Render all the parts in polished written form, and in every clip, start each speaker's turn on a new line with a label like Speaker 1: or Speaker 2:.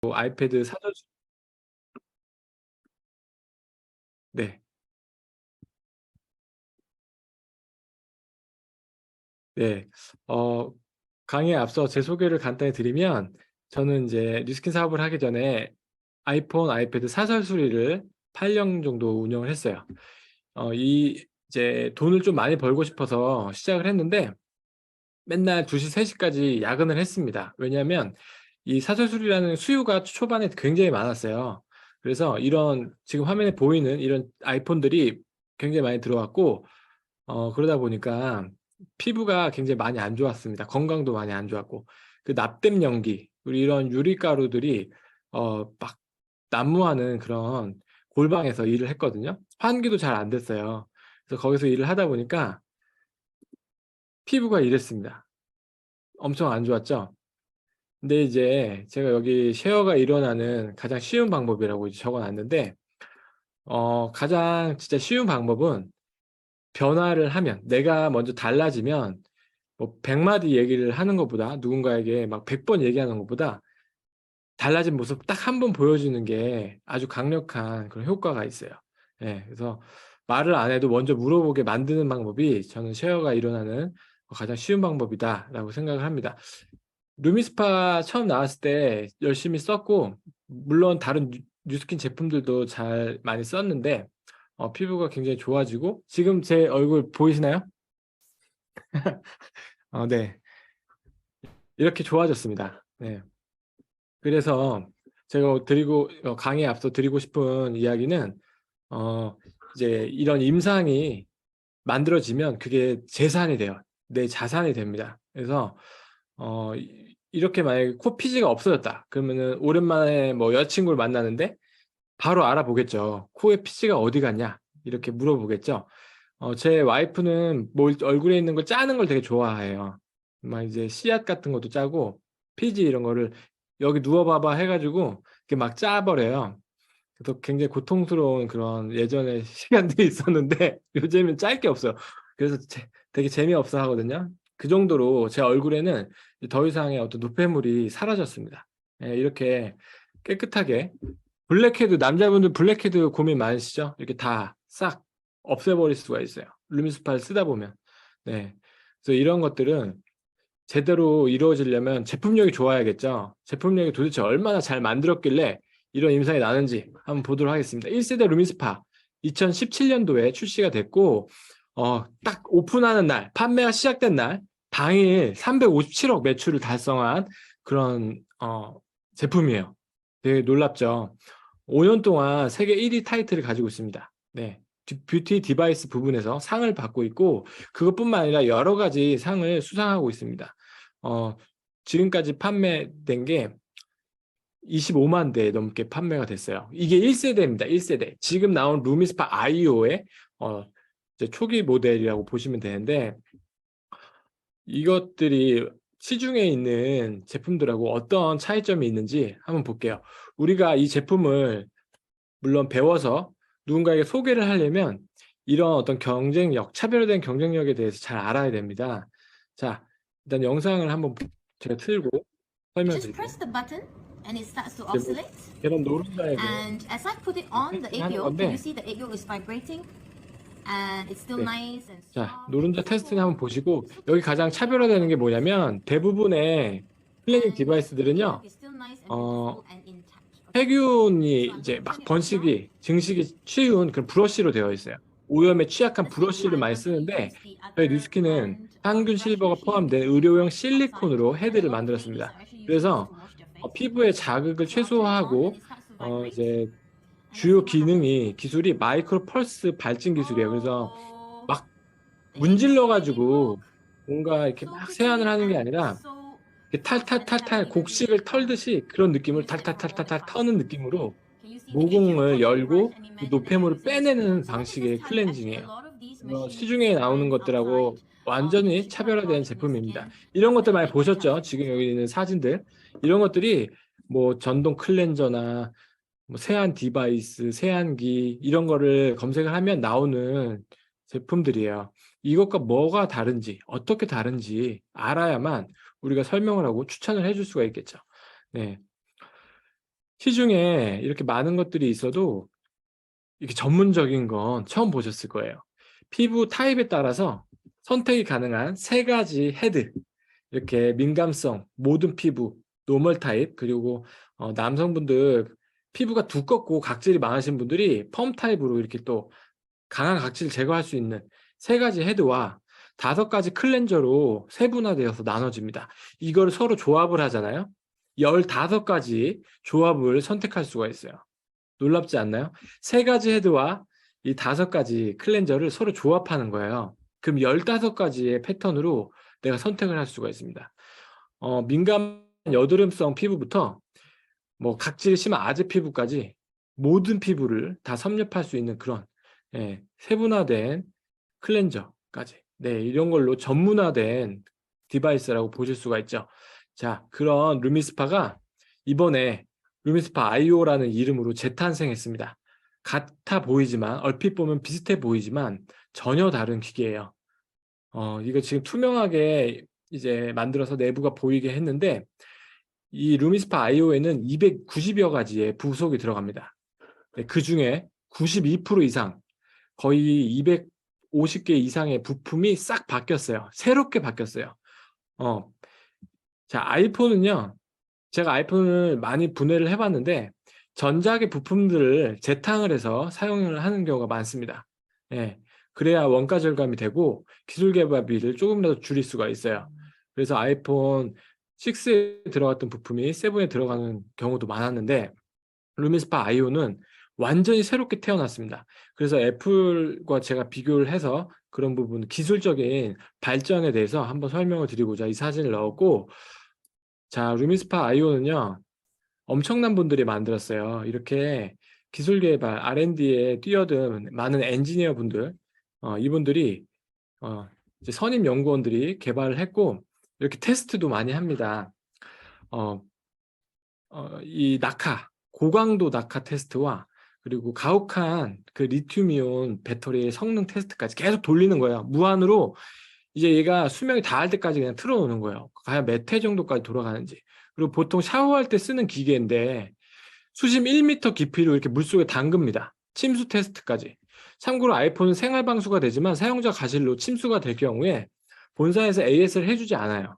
Speaker 1: 아이패드 사전. 네. 네. 어 강의에 앞서 제 소개를 간단히 드리면, 저는 이제 뉴스킨 사업을 하기 전에 아이폰, 아이패드 사설 수리를 8년 정도 운영을 했어요. 이제 돈을 좀 많이 벌고 싶어서 시작을 했는데, 맨날 2시, 3 시까지 야근을 했습니다. 왜냐하면 이 사설 수리라는 수요가 초반에 굉장히 많았어요. 그래서 이런 지금 화면에 보이는 이런 아이폰들이 굉장히 많이 들어왔고, 그러다 보니까 피부가 굉장히 많이 안 좋았습니다. 건강도 많이 안 좋았고, 그 납땜 연기, 그리고 이런 유리가루들이 막 난무하는 그런 골방에서 일을 했거든요. 환기도 잘 안 됐어요. 그래서 거기서 일을 하다 보니까 피부가 이랬습니다. 엄청 안 좋았죠. 근데 이제 제가 여기 쉐어가 일어나는 가장 쉬운 방법이라고 이제 적어 놨는데, 가장 진짜 쉬운 방법은 변화를 하면, 내가 먼저 달라지면, 뭐 100마디 얘기를 하는 것보다, 누군가에게 막 100번 얘기하는 것보다 달라진 모습 딱 한 번 보여주는 게 아주 강력한 그런 효과가 있어요. 예. 그래서 말을 안 해도 먼저 물어보게 만드는 방법이, 저는 쉐어가 일어나는 가장 쉬운 방법이다라고 생각을 합니다. 루미스파 처음 나왔을 때 열심히 썼고, 물론 다른 뉴스킨 제품들도 잘 많이 썼는데, 피부가 굉장히 좋아지고, 지금 제 얼굴 보이시나요? 네. 이렇게 좋아졌습니다. 네. 그래서 제가 강의에 앞서 드리고 싶은 이야기는, 어 이제 이런 임상이 만들어지면 그게 재산이 돼요. 내 자산이 됩니다. 그래서 이렇게 만약에 코 피지가 없어졌다 그러면은, 오랜만에 뭐 여자친구를 만나는데 바로 알아보겠죠. "코에 피지가 어디 갔냐?" 이렇게 물어보겠죠. 제 와이프는 뭘 얼굴에 있는 걸 짜는 걸 되게 좋아해요. 막 이제 씨앗 같은 것도 짜고, 피지 이런 거를 "여기 누워 봐봐." 해 가지고 이렇게 막 짜 버려요. 그래서 굉장히 고통스러운 그런 예전에 시간들이 있었는데, 요즘은 짤 게 없어요. 그래서 되게 재미없어 하거든요. 그 정도로 제 얼굴에는 이제 더 이상의 어떤 노폐물이 사라졌습니다. 예, 이렇게 깨끗하게. 블랙헤드, 남자분들 블랙헤드 고민 많으시죠? 이렇게 다 싹 없애버릴 수가 있어요, 루미스파를 쓰다 보면. 네. 그래서 이런 것들은 제대로 이루어지려면 제품력이 좋아야겠죠. 제품력이 도대체 얼마나 잘 만들었길래 이런 임상이 나는지 한번 보도록 하겠습니다. 1 세대 루미스파 2017 년도에 출시가 됐고, 딱 오픈하는 날, 판매가 시작된 날 당일 357억 매출을 달성한 그런 제품이에요. 되게 놀랍죠. 5년 동안 세계 1위 타이틀을 가지고 있습니다. 네. 뷰티 디바이스 부분에서 상을 받고 있고, 그것뿐만 아니라 여러 가지 상을 수상하고 있습니다. 어 지금까지 판매된 게 25만 대 넘게 판매가 됐어요. 이게 1 세대입니다. 1 세대. 지금 나온 루미스파 아이오의 어 이제 초기 모델이라고 보시면 되는데, 이것들이 시중에 있는 제품들하고 어떤 차이점이 있는지 한번 볼게요. 우리가 이 제품을 물론 배워서 누군가에게 소개를 하려면 이런 어떤 경쟁력, 차별화된 경쟁력에 대해서 잘 알아야 됩니다. 자, 일단 영상을 한번 제가 틀고
Speaker 2: Just
Speaker 1: 설명드릴게요.
Speaker 2: press the button and it starts to
Speaker 1: 이제 뭐
Speaker 2: oscillate.
Speaker 1: 계란 노른자에 대해
Speaker 2: And as I put it on the
Speaker 1: 테스트를
Speaker 2: egg
Speaker 1: 하는
Speaker 2: yolk, can you
Speaker 1: 건데,
Speaker 2: see the egg yolk is vibrating? And it's still
Speaker 1: 네.
Speaker 2: nice and
Speaker 1: 자,
Speaker 2: soft and
Speaker 1: 노른자 테스트를 한번
Speaker 2: beautiful.
Speaker 1: 보시고,
Speaker 2: It's
Speaker 1: 여기
Speaker 2: looking so
Speaker 1: 가장
Speaker 2: clear
Speaker 1: 차별화되는 게
Speaker 2: and
Speaker 1: 뭐냐면, 대부분의 클리닝
Speaker 2: and yes, the egg
Speaker 1: 디바이스들은요,
Speaker 2: yolk is still nice and
Speaker 1: 어
Speaker 2: beautiful and intact. Okay.
Speaker 1: 세균이
Speaker 2: So I'm
Speaker 1: 이제
Speaker 2: gonna turn
Speaker 1: 막
Speaker 2: it off now.
Speaker 1: 증식이 쉬운 그런 브러쉬로 되어 있어요. 오염에 취약한
Speaker 2: At the same
Speaker 1: 브러쉬를
Speaker 2: time,
Speaker 1: 많이
Speaker 2: I'm gonna
Speaker 1: 쓰는데,
Speaker 2: use the
Speaker 1: 저희
Speaker 2: other
Speaker 1: 뉴스킨은
Speaker 2: brand
Speaker 1: 항균
Speaker 2: brush
Speaker 1: 실버가
Speaker 2: machine
Speaker 1: 포함된
Speaker 2: because they
Speaker 1: 의료용
Speaker 2: are outside
Speaker 1: 실리콘으로
Speaker 2: and a
Speaker 1: 헤드를
Speaker 2: lot of ladies
Speaker 1: 만들었습니다.
Speaker 2: are actually using it
Speaker 1: 그래서
Speaker 2: to wash their face.
Speaker 1: 피부의 자극을
Speaker 2: So I'll turn it on and
Speaker 1: 최소화하고,
Speaker 2: it starts to vibrate
Speaker 1: 이제
Speaker 2: and let's
Speaker 1: 주요
Speaker 2: see what happens.
Speaker 1: 기술이 마이크로 펄스 발진 기술이에요. 그래서
Speaker 2: Oh,
Speaker 1: 막
Speaker 2: the egg
Speaker 1: 문질러
Speaker 2: yolk made it
Speaker 1: 가지고
Speaker 2: work
Speaker 1: 뭔가 이렇게
Speaker 2: so
Speaker 1: 막 세안을
Speaker 2: quickly
Speaker 1: 하는 게
Speaker 2: and
Speaker 1: 아니라,
Speaker 2: so
Speaker 1: 이렇게
Speaker 2: fast, and I haven't
Speaker 1: 탈탈탈탈
Speaker 2: even
Speaker 1: 곡식을 털듯이 그런 느낌을
Speaker 2: used it for all the
Speaker 1: 탈탈탈탈탈
Speaker 2: parts.
Speaker 1: 터는 느낌으로
Speaker 2: Can you see the egg yolk
Speaker 1: 모공을
Speaker 2: on the brush
Speaker 1: 열고
Speaker 2: and
Speaker 1: 그
Speaker 2: imagine that you're
Speaker 1: 노폐물을
Speaker 2: using a sponge?
Speaker 1: 빼내는
Speaker 2: So what does this
Speaker 1: 방식의
Speaker 2: tell you? Actually, a
Speaker 1: 클렌징이에요.
Speaker 2: lot of these
Speaker 1: 그래서
Speaker 2: machines,
Speaker 1: 시중에 나오는
Speaker 2: brands
Speaker 1: 것들하고
Speaker 2: outside, they
Speaker 1: 완전히
Speaker 2: actually quite
Speaker 1: 차별화된
Speaker 2: harsh on your
Speaker 1: 제품입니다.
Speaker 2: skin,
Speaker 1: 이런 것들
Speaker 2: but
Speaker 1: 많이
Speaker 2: they can tell
Speaker 1: 보셨죠?
Speaker 2: you
Speaker 1: 지금
Speaker 2: also.
Speaker 1: 여기 있는 사진들. 이런 것들이 뭐 전동 클렌저나 뭐 세안 디바이스, 세안기 이런 거를 검색을 하면 나오는 제품들이에요. 이것과 뭐가 다른지, 어떻게 다른지 알아야만 우리가 설명을 하고 추천을 해줄 수가 있겠죠. 네. 시중에 이렇게 많은 것들이 있어도 이렇게 전문적인 건 처음 보셨을 거예요. 피부 타입에 따라서 선택이 가능한 3가지 헤드, 이렇게 민감성, 모든 피부, 노멀 타입, 그리고 남성분들 피부가 두껍고 각질이 많으신 분들이 펌 타입으로 이렇게 또 강한 각질을 제거할 수 있는 3가지 헤드와 5가지 클렌저로 세분화되어서 나눠집니다. 이걸 서로 조합을 하잖아요. 15가지 조합을 선택할 수가 있어요. 놀랍지 않나요? 3가지 헤드와 이 5가지 클렌저를 서로 조합하는 거예요. 그럼 15가지의 패턴으로 내가 선택을 할 수가 있습니다. 민감 여드름성 피부부터 뭐 각질이 심한 아재 피부까지 모든 피부를 다 섭렵할 수 있는 그런 세분화된 클렌저까지, 이런 걸로 전문화된 디바이스라고 보실 수가 있죠. 자, 그런 루미스파가 이번에 루미스파 IO라는 이름으로 재탄생했습니다. 같아 보이지만, 얼핏 보면 비슷해 보이지만 전혀 다른 기계예요. 이거 지금 투명하게 이제 만들어서 내부가 보이게 했는데, 이 루미스파 IO에는 290여 가지의 부속이 들어갑니다. 그 중에 92% 이상, 거의 250개 이상의 부품이 싹 바뀌었어요. 새롭게 바뀌었어요. 자, 아이폰은요, 제가 아이폰을 많이 분해를 해봤는데, 전작의 부품들을 재탕을 해서 사용을 하는 경우가 많습니다. 그래야 원가 절감이 되고 기술 개발비를 조금이라도 줄일 수가 있어요. 그래서 아이폰 6에 들어갔던 부품이 7에 들어가는 경우도 많았는데, 루미스파 IO는 완전히 새롭게 태어났습니다. 그래서 애플과 제가 비교를 해서 그런 부분 기술적인 발전에 대해서 한번 설명을 드리고자 이 사진을 넣었고, 자, 루미스파 IO는요, 엄청난 분들이 만들었어요. 이렇게 기술 개발, R&D에 뛰어든 많은 엔지니어 분들, 이분들이 이제 선임 연구원들이 개발을 했고, 이렇게 테스트도 많이 합니다. 이 낙하, 고강도 낙하 테스트와 그리고 가혹한 그 리튬이온 배터리의 성능 테스트까지 계속 돌리는 거예요. 무한으로 이제 얘가 수명이 다할 때까지 그냥 틀어놓는 거예요. 과연 몇 회 정도까지 돌아가는지. 그리고 보통 샤워할 때 쓰는 기계인데 수심 1m 깊이로 이렇게 물속에 담급니다. 침수 테스트까지. 참고로 아이폰은 생활 방수가 되지만 사용자 가실로 침수가 될 경우에 본사에서 AS를 해주지 않아요.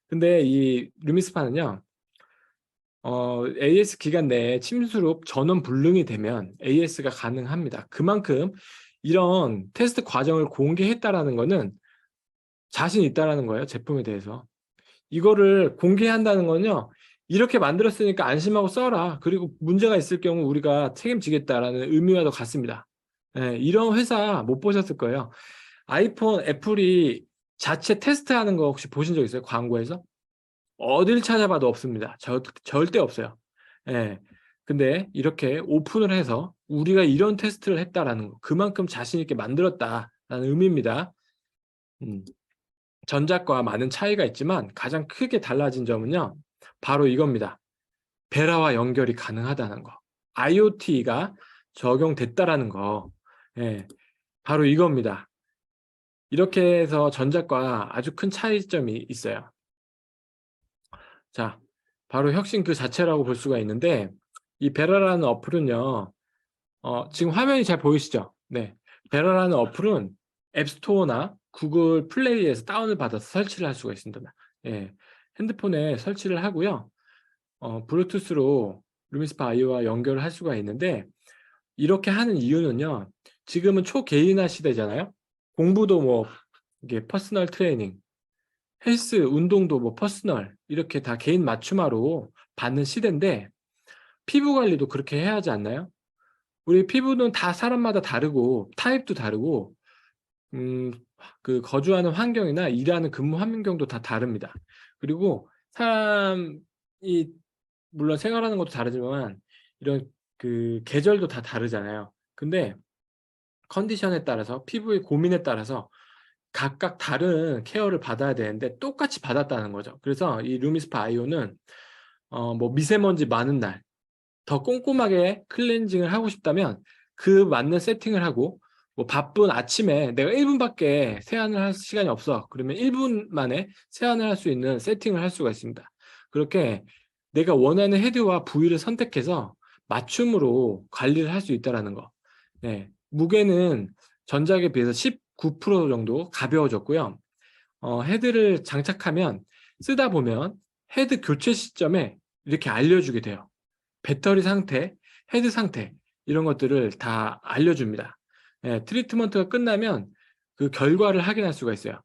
Speaker 1: 근데 이 루미스파는요, AS 기간 내에 침수로 전원 불능이 되면 AS가 가능합니다. 그만큼 이런 테스트 과정을 공개했다라는 거는 자신 있다라는 거예요. 제품에 대해서. 이거를 공개한다는 건요, 이렇게 만들었으니까 안심하고 써라. 그리고 문제가 있을 경우 우리가 책임지겠다라는 의미와도 같습니다. 이런 회사 못 보셨을 거예요. 아이폰 애플이 자체 테스트하는 거 혹시 보신 적 있어요? 광고에서? 어딜 찾아봐도 없습니다. 절대 없어요. 근데 이렇게 오픈을 해서 우리가 이런 테스트를 했다라는 거, 그만큼 자신 있게 만들었다라는 의미입니다. 전작과 많은 차이가 있지만 가장 크게 달라진 점은요, 바로 이겁니다. 베라와 연결이 가능하다는 거, IoT가 적용됐다라는 거, 바로 이겁니다. 이렇게 해서 전작과 아주 큰 차이점이 있어요. 자, 바로 혁신 그 자체라고 볼 수가 있는데, 이 베라라는 어플은요, 지금 화면이 잘 보이시죠? 베라라는 어플은 앱스토어나 구글 플레이에서 다운을 받아서 설치를 할 수가 있습니다. 핸드폰에 설치를 하고요, 블루투스로 루미스파 IO와 연결을 할 수가 있는데, 이렇게 하는 이유는요, 지금은 초개인화 시대잖아요. 공부도 뭐 이게 퍼스널 트레이닝, 헬스, 운동도 뭐 퍼스널 이렇게 다 개인 맞춤화로 받는 시대인데, 피부 관리도 그렇게 해야 하지 않나요? 우리 피부는 다 사람마다 다르고 타입도 다르고 그 거주하는 환경이나 일하는 근무 환경도 다 다릅니다. 그리고 사람이 물론 생활하는 것도 다르지만 이런 그 계절도 다 다르잖아요. 근데 컨디션에 따라서 피부의 고민에 따라서 각각 다른 케어를 받아야 되는데 똑같이 받았다는 거죠. 그래서 이 루미스파 IO는 뭐 미세먼지 많은 날 더 꼼꼼하게 클렌징을 하고 싶다면 그 맞는 세팅을 하고, 뭐 바쁜 아침에 내가 1분밖에 세안을 할 시간이 없어. 그러면 1분 만에 세안을 할 수 있는 세팅을 할 수가 있습니다. 그렇게 내가 원하는 헤드와 부위를 선택해서 맞춤으로 관리를 할 수 있다는 거. 네, 무게는 전작에 비해서 19% 정도 가벼워졌고요. 헤드를 장착하면 쓰다 보면 헤드 교체 시점에 이렇게 알려주게 돼요. 배터리 상태, 헤드 상태 이런 것들을 다 알려줍니다. 트리트먼트가 끝나면 그 결과를 확인할 수가 있어요.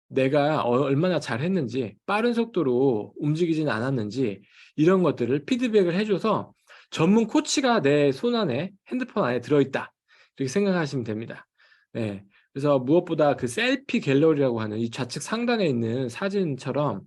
Speaker 1: 내가 얼마나 잘했는지, 빠른 속도로 움직이진 않았는지 이런 것들을 피드백을 해줘서 전문 코치가 내 손 안에, 핸드폰 안에 들어있다 이렇게 생각하시면 됩니다. 네, 그래서 무엇보다 그 셀피 갤러리라고 하는 이 좌측 상단에 있는 사진처럼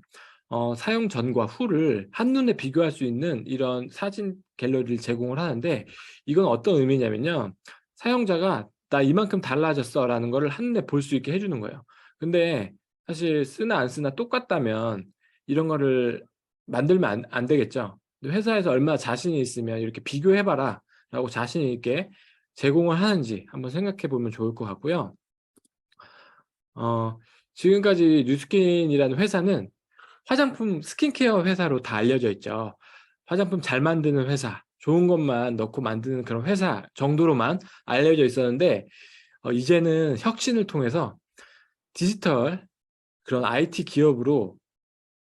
Speaker 1: 사용 전과 후를 한눈에 비교할 수 있는 이런 사진 갤러리를 제공을 하는데, 이건 어떤 의미냐면요, 사용자가 나 이만큼 달라졌어 라는 거를 한눈에 볼 수 있게 해주는 거예요. 근데 사실 쓰나 안 쓰나 똑같다면 이런 거를 만들면 안 되겠죠. 회사에서 얼마나 자신이 있으면 이렇게 비교해봐라 라고 자신 있게 제공을 하는지 한번 생각해 보면 좋을 것 같고요. 지금까지 뉴스킨이라는 회사는 화장품 스킨케어 회사로 다 알려져 있죠. 화장품 잘 만드는 회사, 좋은 것만 넣고 만드는 그런 회사 정도로만 알려져 있었는데, 이제는 혁신을 통해서 디지털 그런 IT 기업으로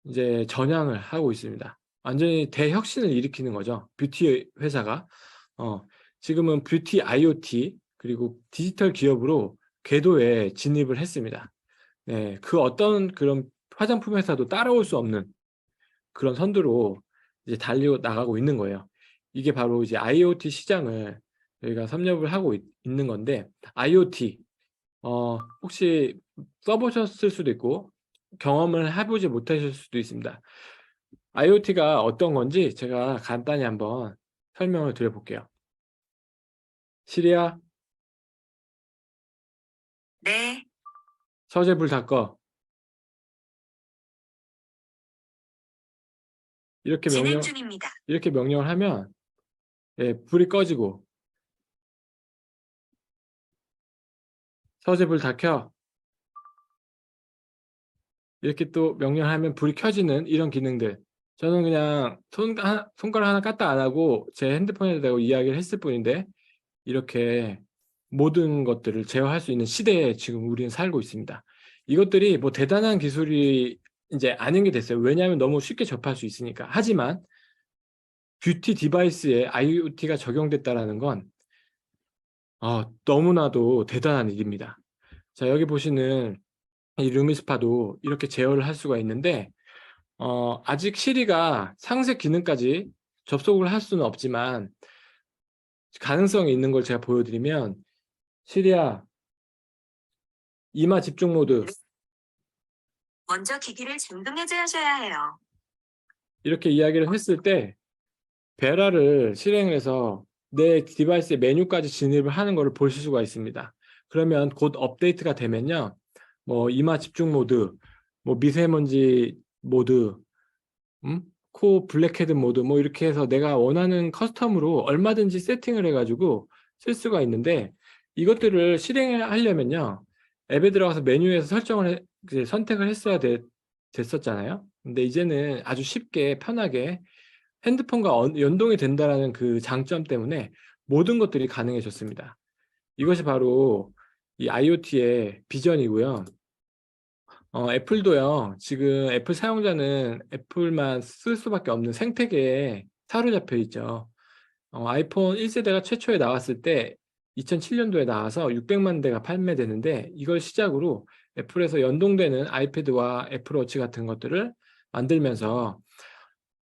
Speaker 1: 이제 전향을 하고 있습니다. 완전히 대혁신을 일으키는 거죠. 뷰티 회사가. 지금은 뷰티 IoT 그리고 디지털 기업으로 궤도에 진입을 했습니다. 네, 그 어떤 그런 화장품 회사도 따라올 수 없는 그런 선두로 이제 달려 나가고 있는 거예요. 이게 바로 이제 IoT 시장을 저희가 섭렵을 하고 있는 건데, IoT 혹시 써보셨을 수도 있고 경험을 해보지 못하실 수도 있습니다. IoT가 어떤 건지 제가 간단히 한번 설명을 드려볼게요. 시리아,
Speaker 2: 네,
Speaker 1: 서재 불 다 꺼.
Speaker 2: 진행 중입니다.
Speaker 1: 이렇게 명령을 하면 불이 꺼지고, 서재 불 다 켜. 이렇게 또 명령하면 불이 켜지는 이런 기능들. 저는 그냥 손가락 하나 까딱 안 하고 제 핸드폰에 대고 이야기를 했을 뿐인데, 이렇게 모든 것들을 제어할 수 있는 시대에 지금 우리는 살고 있습니다. 이것들이 뭐 대단한 기술이 이제 아닌 게 됐어요. 왜냐하면 너무 쉽게 접할 수 있으니까. 하지만 뷰티 디바이스에 IoT가 적용됐다라는 건 너무나도 대단한 일입니다. 자, 여기 보시는 이 루미스파도 이렇게 제어를 할 수가 있는데, 아직 시리가 상세 기능까지 접속을 할 수는 없지만 가능성이 있는 걸 제가 보여드리면, 시리아 이마 집중 모드
Speaker 2: 먼저 기기를 잠금해줘야 해요.
Speaker 1: 이렇게 이야기를 했을 때 베라를 실행을 해서 내 디바이스의 메뉴까지 진입을 하는 것을 보실 수가 있습니다. 그러면 곧 업데이트가 되면요, 뭐 이마 집중 모드, 뭐 미세먼지 모드, 코 블랙헤드 모드, 뭐 이렇게 해서 내가 원하는 커스텀으로 얼마든지 세팅을 해가지고 쓸 수가 있는데, 이것들을 실행하려면요 앱에 들어가서 메뉴에서 이제 선택을 했어야 됐었잖아요. 근데 이제는 아주 쉽게 편하게 핸드폰과 연동이 된다는 그 장점 때문에 모든 것들이 가능해졌습니다. 이것이 바로 이 IoT의 비전이고요. 애플도요, 지금 애플 사용자는 애플만 쓸 수밖에 없는 생태계에 사로잡혀 있죠. 아이폰 1세대가 최초에 나왔을 때 2007년도에 나와서 600만 대가 판매되는데, 이걸 시작으로 애플에서 연동되는 아이패드와 애플워치 같은 것들을 만들면서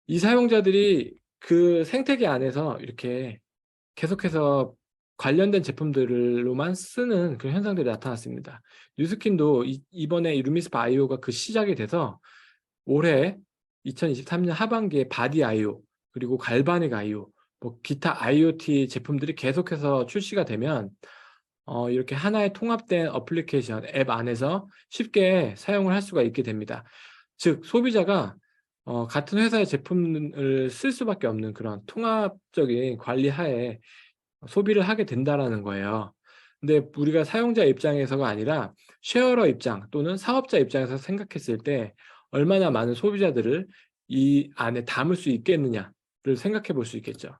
Speaker 1: 이 사용자들이 그 생태계 안에서 이렇게 계속해서 관련된 제품들로만 쓰는 그런 현상들이 나타났습니다. 뉴스킨도 이번에 이 루미스파 IO가 그 시작이 돼서 올해 2023년 하반기에 바디 IO 그리고 갈바닉 IO, 뭐 기타 IoT 제품들이 계속해서 출시가 되면 이렇게 하나의 통합된 어플리케이션 앱 안에서 쉽게 사용을 할 수가 있게 됩니다. 즉 소비자가 같은 회사의 제품을 쓸 수밖에 없는 그런 통합적인 관리 하에 소비를 하게 된다라는 거예요. 근데 우리가 사용자 입장에서가 아니라 쉐어러 입장 또는 사업자 입장에서 생각했을 때 얼마나 많은 소비자들을 이 안에 담을 수 있겠느냐를 생각해 볼 수 있겠죠.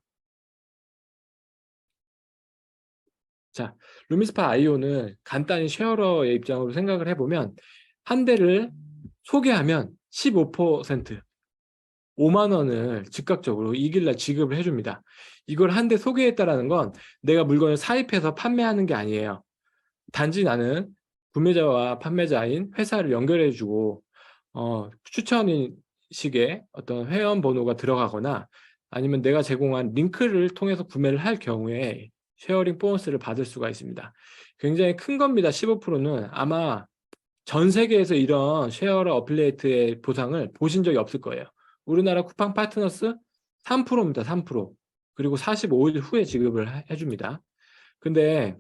Speaker 1: 자, 루미스파 아이오는 간단히 쉐어러의 입장으로 생각을 해보면 한 대를 소개하면 15% 5만 원을 즉각적으로 이 길 날 지급을 해줍니다. 이걸 한 대 소개했다라는 건 내가 물건을 사입해서 판매하는 게 아니에요. 단지 나는 구매자와 판매자인 회사를 연결해주고 추천식의 어떤 회원 번호가 들어가거나 아니면 내가 제공한 링크를 통해서 구매를 할 경우에 쉐어링 보너스를 받을 수가 있습니다. 굉장히 큰 겁니다. 15%는 아마 전 세계에서 이런 쉐어러 어플리에이트의 보상을 보신 적이 없을 거예요. 우리나라 쿠팡 파트너스 3%입니다. 3%. 그리고 45일 후에 지급을 해줍니다. 근데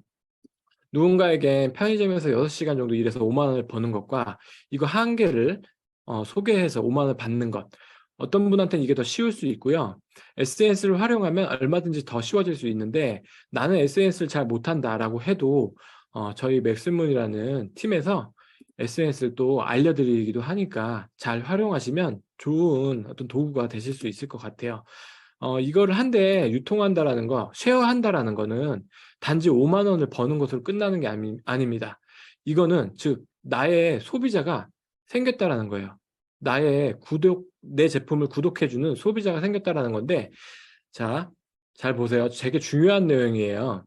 Speaker 1: 누군가에게 편의점에서 6시간 정도 일해서 5만 원을 버는 것과 이거 한 개를 소개해서 5만 원을 받는 것, 어떤 분한테는 이게 더 쉬울 수 있고요. SNS를 활용하면 얼마든지 더 쉬워질 수 있는데 나는 SNS를 잘 못한다라고 해도 저희 맥스문이라는 팀에서 SNS를 또 알려드리기도 하니까 잘 활용하시면 좋은 어떤 도구가 되실 수 있을 것 같아요. 이거를 한 대 유통한다라는 거, 쉐어한다라는 거는 단지 5만 원을 버는 것으로 끝나는 게 아닙니다. 이거는 즉 나의 소비자가 생겼다라는 거예요. 내 제품을 구독해주는 소비자가 생겼다라는 건데, 자, 잘 보세요. 되게 중요한 내용이에요.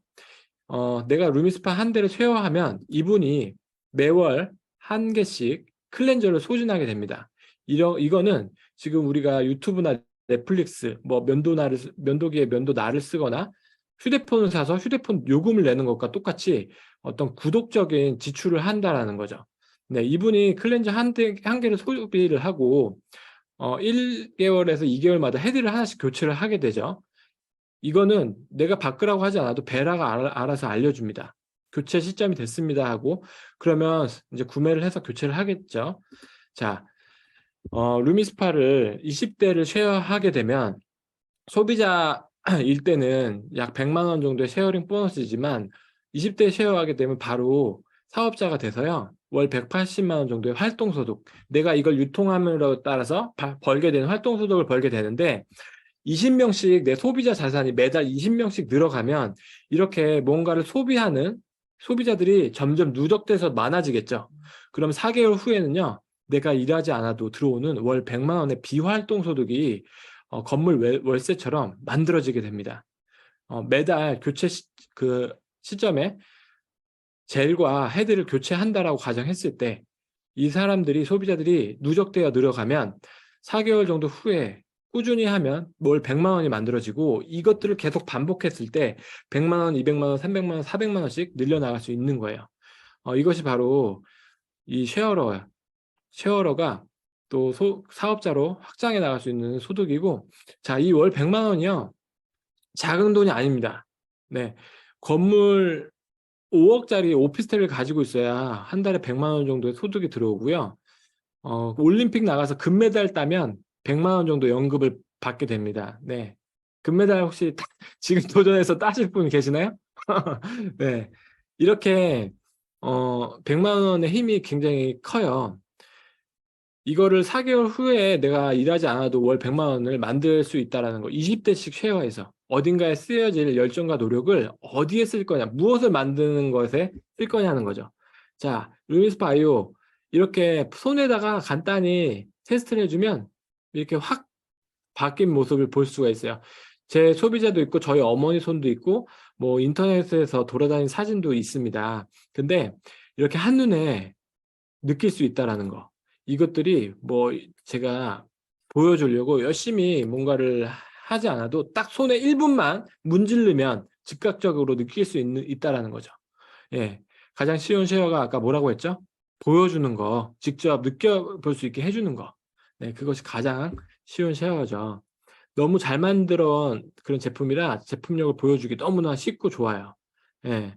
Speaker 1: 내가 루미스파 한 대를 쉐어하면 이분이 매월 한 개씩 클렌저를 소진하게 됩니다. 이거는 지금 우리가 유튜브나 넷플릭스, 뭐 면도기에 면도날을 쓰거나 휴대폰을 사서 휴대폰 요금을 내는 것과 똑같이 어떤 구독적인 지출을 한다라는 거죠. 네, 이분이 클렌저 한 개를 소비를 하고 1개월에서 2개월마다 헤드를 하나씩 교체를 하게 되죠. 이거는 내가 바꾸라고 하지 않아도 베라가 알아서 알려줍니다. 교체 시점이 됐습니다 하고, 그러면 이제 구매를 해서 교체를 하겠죠. 자, 루미스파를 20대를 쉐어하게 되면 소비자일 때는 약 100만 원 정도의 쉐어링 보너스지만 20대 쉐어하게 되면 바로 사업자가 돼서요. 월 180만 원 정도의 활동소득, 내가 이걸 유통함으로 따라서 벌게 되는 활동소득을 벌게 되는데 20명씩 내 소비자 자산이 매달 20명씩 늘어가면 이렇게 뭔가를 소비하는 소비자들이 점점 누적돼서 많아지겠죠. 그럼 4개월 후에는요. 내가 일하지 않아도 들어오는 월 100만 원의 비활동 소득이 건물 월세처럼 만들어지게 됩니다. 매달 교체 시점에 젤과 헤드를 교체한다라고 가정했을 때 이 사람들이 소비자들이 누적되어 늘어가면 4개월 정도 후에 꾸준히 하면 월 100만 원이 만들어지고 이것들을 계속 반복했을 때 100만 원, 200만 원, 300만 원, 400만 원씩 늘려나갈 수 있는 거예요. 이것이 바로 이 쉐어러가 또 사업자로 확장해 나갈 수 있는 소득이고, 자, 이 월 100만 원이요. 작은 돈이 아닙니다. 네. 건물 5억짜리 오피스텔을 가지고 있어야 한 달에 100만 원 정도의 소득이 들어오고요. 올림픽 나가서 금메달 따면 100만 원 정도 연급을 받게 됩니다. 네. 금메달 혹시 지금 도전해서 따실 분 계시나요? 네. 이렇게 100만 원의 힘이 굉장히 커요. 이거를 4개월 후에 내가 일하지 않아도 월 100만 원을 만들 수 있다는 거. 20대씩 쉐어해서 어딘가에 쓰여질 열정과 노력을 어디에 쓸 거냐, 무엇을 만드는 것에 쓸 거냐는 거죠. 자, 루미스파 아이오 이렇게 손에다가 간단히 테스트를 해주면 이렇게 확 바뀐 모습을 볼 수가 있어요. 제 소비자도 있고 저희 어머니 손도 있고 뭐 인터넷에서 돌아다니는 사진도 있습니다. 근데 이렇게 한눈에 느낄 수 있다라는 거. 이것들이 뭐 제가 보여주려고 열심히 뭔가를 하지 않아도 딱 손에 1분만 문지르면 즉각적으로 느낄 수 있다라는 거죠. 예. 가장 쉬운 쉐어가 아까 뭐라고 했죠? 보여주는 거, 직접 느껴볼 수 있게 해주는 거. 네, 그것이 가장 쉬운 쉐어죠. 너무 잘 만들어 그런 제품이라 제품력을 보여주기 너무나 쉽고 좋아요. 예.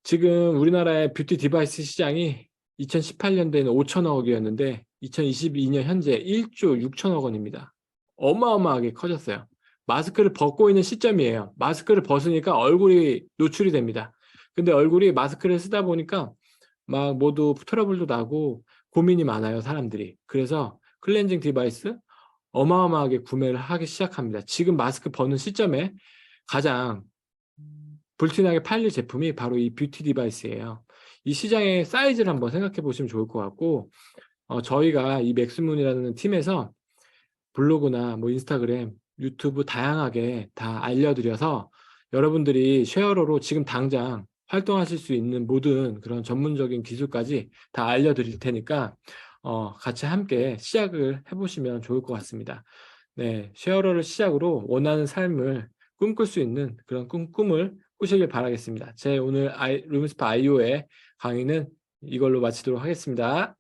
Speaker 1: 지금 우리나라의 뷰티 디바이스 시장이 2018년도에는 5천억이었는데 2022년 현재 1조 6천억 원입니다. 어마어마하게 커졌어요. 마스크를 벗고 있는 시점이에요. 마스크를 벗으니까 얼굴이 노출이 됩니다. 근데 얼굴이 마스크를 쓰다 보니까 막 모두 트러블도 나고 고민이 많아요, 사람들이. 그래서 클렌징 디바이스 어마어마하게 구매를 하기 시작합니다. 지금 마스크 버는 시점에 가장 불티나게 팔릴 제품이 바로 이 뷰티 디바이스예요. 이 시장의 사이즈를 한번 생각해 보시면 좋을 것 같고, 저희가 이 맥스문이라는 팀에서 블로그나 뭐 인스타그램, 유튜브 다양하게 다 알려드려서 여러분들이 쉐어러로 지금 당장 활동하실 수 있는 모든 그런 전문적인 기술까지 다 알려드릴 테니까 같이 함께 시작을 해보시면 좋을 것 같습니다. 네, 쉐어러를 시작으로 원하는 삶을 꿈꿀 수 있는 그런 꿈을 꾸시길 바라겠습니다. 제 오늘 룸스파 IO의 강의는 이걸로 마치도록 하겠습니다.